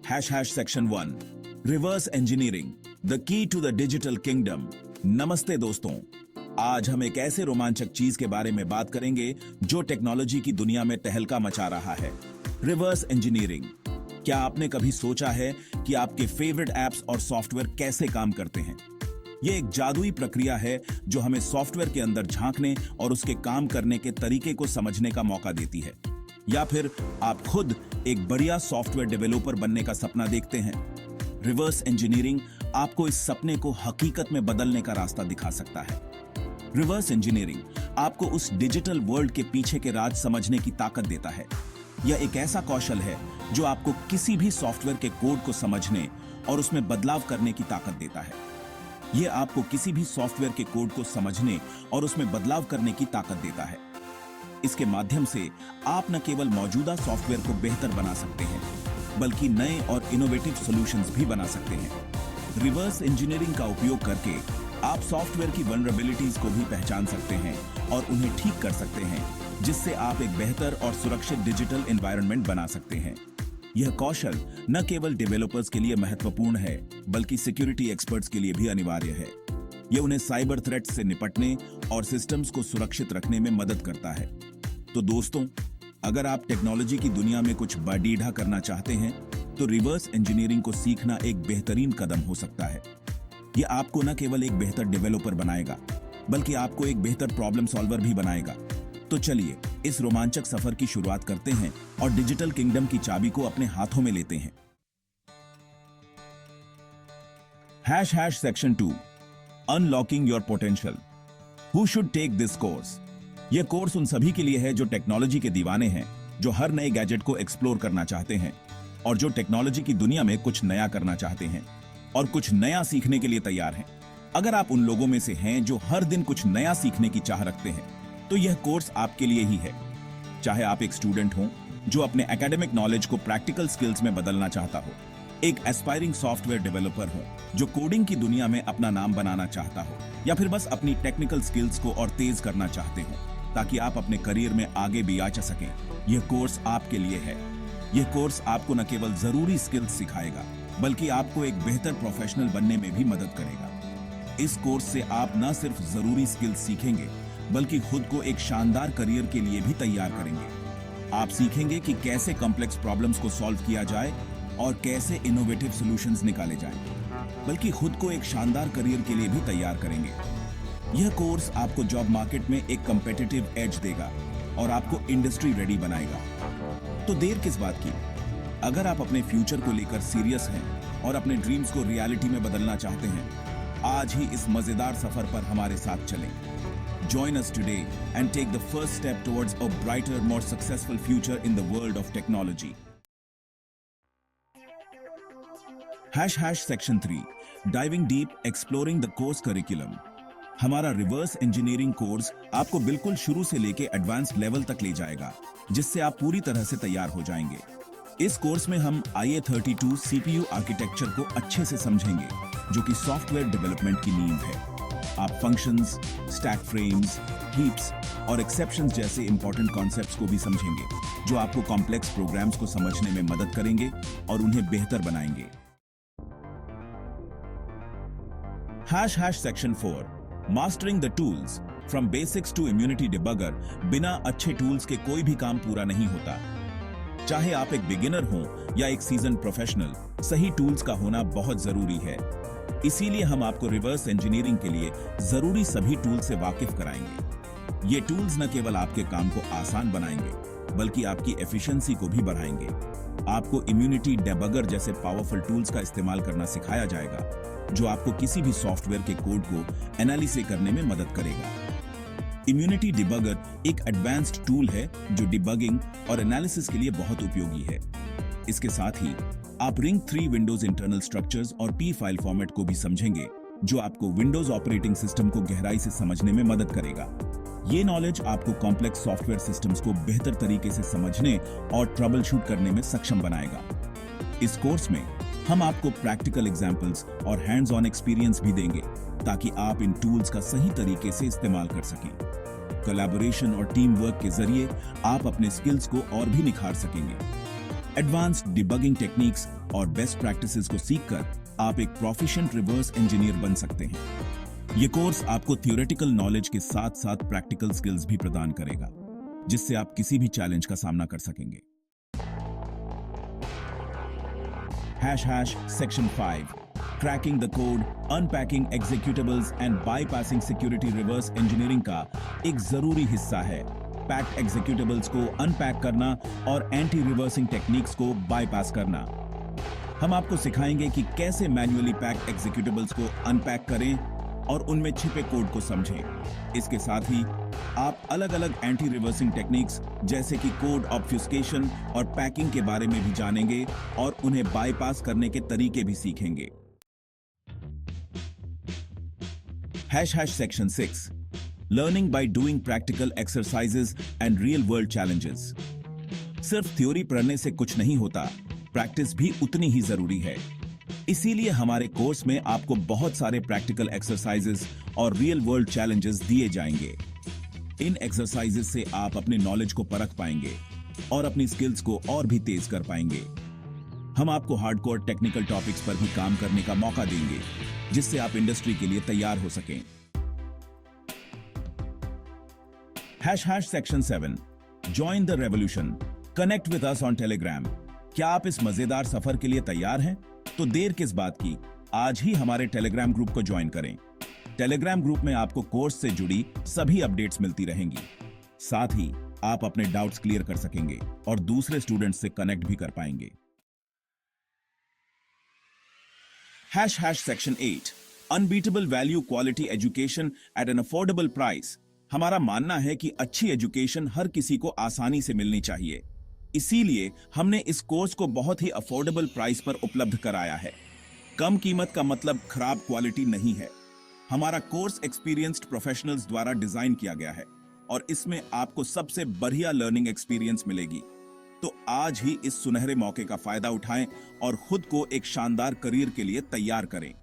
Section 1 reverse engineering the key to the digital kingdom. नमस्ते दोस्तों, आज हम एक ऐसे रोमांचक चीज के बारे में बात करेंगे जो टेक्नोलॉजी की दुनिया में तहलका मचा रहा है, रिवर्स इंजीनियरिंग। क्या आपने कभी सोचा है कि आपके फेवरेट एप्स और सॉफ्टवेयर कैसे काम करते हैं? यह एक जादुई प्रक्रिया है जो हमें सॉफ्टवेयर के अंदर झांकने और उसके काम करने के तरीके को समझने का मौका देती है। या फिर आप खुद एक बढ़िया सॉफ्टवेयर डेवलपर बनने का सपना देखते हैं? रिवर्स इंजीनियरिंग आपको इस सपने को हकीकत में बदलने का रास्ता दिखा सकता है। रिवर्स इंजीनियरिंग आपको उस डिजिटल वर्ल्ड के पीछे के राज समझने की ताकत देता है। यह एक ऐसा कौशल है जो आपको किसी भी सॉफ्टवेयर के कोड को समझने और उसमें बदलाव करने की ताकत देता है। यह आपको किसी भी सॉफ्टवेयर के कोड को समझने और उसमें बदलाव करने की ताकत देता है। इसके माध्यम से आप न केवल मौजूदा सॉफ्टवेयर को बेहतर बना सकते हैं, बल्कि नए और इनोवेटिव सॉल्यूशंस भी बना सकते हैं। रिवर्स इंजीनियरिंग का उपयोग करके आप सॉफ्टवेयर की वल्नरेबिलिटीज को भी पहचान सकते हैं और उन्हें ठीक कर सकते हैं, जिससे आप एक बेहतर और सुरक्षित डिजिटल एनवायरनमेंट बना सकते हैं। यह कौशल न केवल डेवलपर्स के लिए महत्वपूर्ण है, बल्कि सिक्योरिटी एक्सपर्ट्स के लिए भी अनिवार्य है। यह उन्हें साइबर थ्रेट्स से निपटने और सिस्टम्स को सुरक्षित रखने में मदद करता है। तो दोस्तों, अगर आप टेक्नोलॉजी की दुनिया में कुछ बड़ीढ़ा करना चाहते हैं, तो रिवर्स इंजीनियरिंग को सीखना एक बेहतरीन कदम हो सकता है। यह आपको न केवल एक बेहतर डेवलपर बनाएगा, बल्कि आपको एक बेहतर प्रॉब्लम सॉल्वर भी बनाएगा। तो चलिए इस रोमांचक सफर की शुरुआत करते हैं और डिजिटल किंगडम की चाबी को अपने हाथों में लेते हैं। Section 2 unlocking your potential. Who should take this course? यह कोर्स उन सभी के लिए है जो टेक्नोलॉजी के दीवाने हैं, जो हर नए गैजेट को एक्सप्लोर करना चाहते हैं और जो टेक्नोलॉजी की दुनिया में कुछ नया करना चाहते हैं और कुछ नया सीखने के लिए तैयार हैं। अगर आप उन लोगों में से हैं जो हर दिन कुछ नया सीखने की चाह रखते हैं, तो यह कोर्स आपके लिए ही है। चाहे आप एक स्टूडेंट हो जो अपने एकेडमिक नॉलेज को प्रैक्टिकल स्किल्स में बदलना चाहता हो, एक एस्पायरिंग सॉफ्टवेयर डेवलपर हो जो कोडिंग की दुनिया में अपना नाम बनाना चाहता हो, या फिर बस अपनी टेक्निकल स्किल्स को और तेज करना चाहते हो ताकि आप अपने करियर में आगे भी आ सकें, यह कोर्स आपके लिए है। यह कोर्स आपको न केवल जरूरी स्किल्स सिखाएगा, बल्कि आपको एक बेहतर प्रोफेशनल बनने में भी मदद करेगा। इस कोर्स से आप न सिर्फ जरूरी स्किल्स सीखेंगे, बल्कि खुद को एक शानदार करियर के लिए भी तैयार करेंगे। आप सीखेंगे कि कैसे कॉम्प्लेक्स प्रॉब्लम्स को सॉल्व किया जाए और कैसे इनोवेटिव सॉल्यूशंस निकाले जाएं, बल्कि खुद को एक शानदार करियर के लिए भी तैयार करेंगे। यह कोर्स आपको जॉब मार्केट में एक कॉम्पिटिटिव एज देगा और आपको इंडस्ट्री रेडी बनाएगा। तो देर किस बात की? अगर आप अपने फ्यूचर को लेकर सीरियस हैं और अपने ड्रीम्स को रियलिटी में बदलना चाहते हैं, आज ही इस मजेदार सफर पर हमारे साथ चलें। Join us today and take the first step towards a brighter, more successful future in the world of technology. Section 3 Diving Deep, Exploring the Course Curriculum। हमारा रिवर्स इंजीनियरिंग कोर्स आपको बिल्कुल शुरू से लेके एडवांस्ड लेवल तक ले जाएगा, जिससे आप पूरी तरह से तैयार हो जाएंगे। इस कोर्स में हम IA32 CPU आर्किटेक्चर को अच्छे से समझेंगे, जो कि सॉफ्टवेयर डेवलपमेंट की नींव है। आप फंक्शंस, स्टैक फ्रेम्स, हीप्स और एक्सेप्शंस जैसे इंपॉर्टेंट कॉन्सेप्ट्स को भी समझेंगे, जो आपको कॉम्प्लेक्स प्रोग्राम्स को समझने में मदद करेंगे और उन्हें बेहतर बनाएंगे। Section 4 mastering the tools, from basics to immunity debugger. बिना अच्छे टूल्स के कोई भी काम पूरा नहीं होता। चाहे आप एक बिगिनर हो या एक सीजन प्रोफेशनल, सही टूल्स का होना बहुत जरूरी है। इसीलिए हम आपको रिवर्स इंजीनियरिंग के लिए जरूरी सभी टूल से वाकिफ कराएंगे। ये टूल्स न केवल आपके काम को आसान बनाएंगे, बल्कि आपकी एफिशिएंसी को भी बढ़ाएंगे। आपको इम्यूनिटी डेबगर जैसे पावरफुल टूल्स का इस्तेमाल करना सिखाया जाएगा, जो आपको किसी भी सॉफ्टवेयर के कोड को एनालिसिस करने में मदद करेगा। इम्यूनिटी डिबगर एक एडवांस्ड टूल है जो डिबगिंग और एनालिसिस के लिए बहुत उपयोगी है। इसके साथ ही आप रिंग 3 विंडोज इंटरनल स्ट्रक्चर्स और P फाइल फॉर्मेट को भी समझेंगे, जो आपको विंडोज ऑपरेटिंग सिस्टम को गहराई से समझने में मदद करेगा। ये नॉलेज आपको कॉम्प्लेक्स सॉफ्टवेयर सिस्टम्स को बेहतर तरीके से समझने और ट्रबल शूट करने में सक्षम बनाएगा। इस कोर्स में हम आपको प्रैक्टिकल एग्जाम्पल्स और हैंड्स ऑन एक्सपीरियंस भी देंगे, ताकि आप इन टूल्स का सही तरीके से इस्तेमाल कर सकें। कोलैबोरेशन और टीम वर्क के जरिए आप अपने स्किल्स को और भी निखार सकेंगे। एडवांस्ड डिबगिंग टेक्निक्स और बेस्ट प्रैक्टिसेस को सीखकर आप एक प्रोफिशिएंट रिवर्स इंजीनियर बन सकते हैं। ये कोर्स आपको थियोरेटिकल नॉलेज के साथ साथ प्रैक्टिकल स्किल्स भी प्रदान करेगा, जिससे आप किसी भी चैलेंज का सामना कर सकेंगे। Section 5 Cracking the code, unpacking executables and bypassing security reverse engineering का एक जरूरी हिस्सा है। पैक्ड एग्जीक्यूटेबल्स को अनपैक करना और एंटी रिवर्सिंग टेक्निक्स को बाईपास करना। हम आपको सिखाएंगे कि कैसे मैन्युअली पैक्ड एग्जीक्यूटेबल्स को अनपैक करें और उनमें छिपे कोड को समझें। इसके साथ ही आप अलग अलग एंटी रिवर्सिंग टेक्निक्स जैसे कि कोड ऑब्फ्यूस्केशन और पैकिंग के बारे में भी जानेंगे और उन्हें बाईपास करने के तरीके भी सीखेंगे। Section 6 Learning by doing practical exercises and real world challenges। सिर्फ थ्योरी पढ़ने से कुछ नहीं होता, प्रैक्टिस भी उतनी ही जरूरी है। इसीलिए हमारे कोर्स में आपको बहुत सारे प्रैक्टिकल एक्सरसाइजेस और रियल वर्ल्ड चैलेंजेस दिए जाएंगे। इन एक्सरसाइजेस से आप अपने नॉलेज को परख पाएंगे और अपनी स्किल्स को और भी तेज कर पाएंगे। हम आपको हार्डकोर टेक्निकल टॉपिक्स पर भी काम करने का मौका देंगे, जिससे आप इंडस्ट्री के लिए तैयार हो सकें। Section 7 Join the revolution। Connect with us on Telegram। क्या आप इस मजेदार सफर के लिए तैयार हैं? तो देर किस बात की, आज ही हमारे टेलीग्राम ग्रुप को ज्वाइन करें। टेलीग्राम ग्रुप में आपको कोर्स से जुड़ी सभी अपडेट्स मिलती रहेंगी। साथ ही आप अपने डाउट्स क्लियर कर सकेंगे और दूसरे स्टूडेंट्स से कनेक्ट भी कर पाएंगे। Section 8 Unbeatable Value Quality Education at an Affordable Price। हमारा मानना है कि अच्छी एजुकेशन हर किसी को आसानी से मिलनी चाहिए, इसीलिए हमने इस कोर्स को बहुत ही अफोर्डेबल प्राइस पर उपलब्ध कराया है। कम कीमत का मतलब खराब क्वालिटी नहीं है। हमारा कोर्स एक्सपीरियंस्ड प्रोफेशनल्स द्वारा डिजाइन किया गया है और इसमें आपको सबसे बढ़िया लर्निंग एक्सपीरियंस मिलेगी। तो आज ही इस सुनहरे मौके का फायदा उठाएं और खुद को एक शानदार करियर के लिए तैयार करें।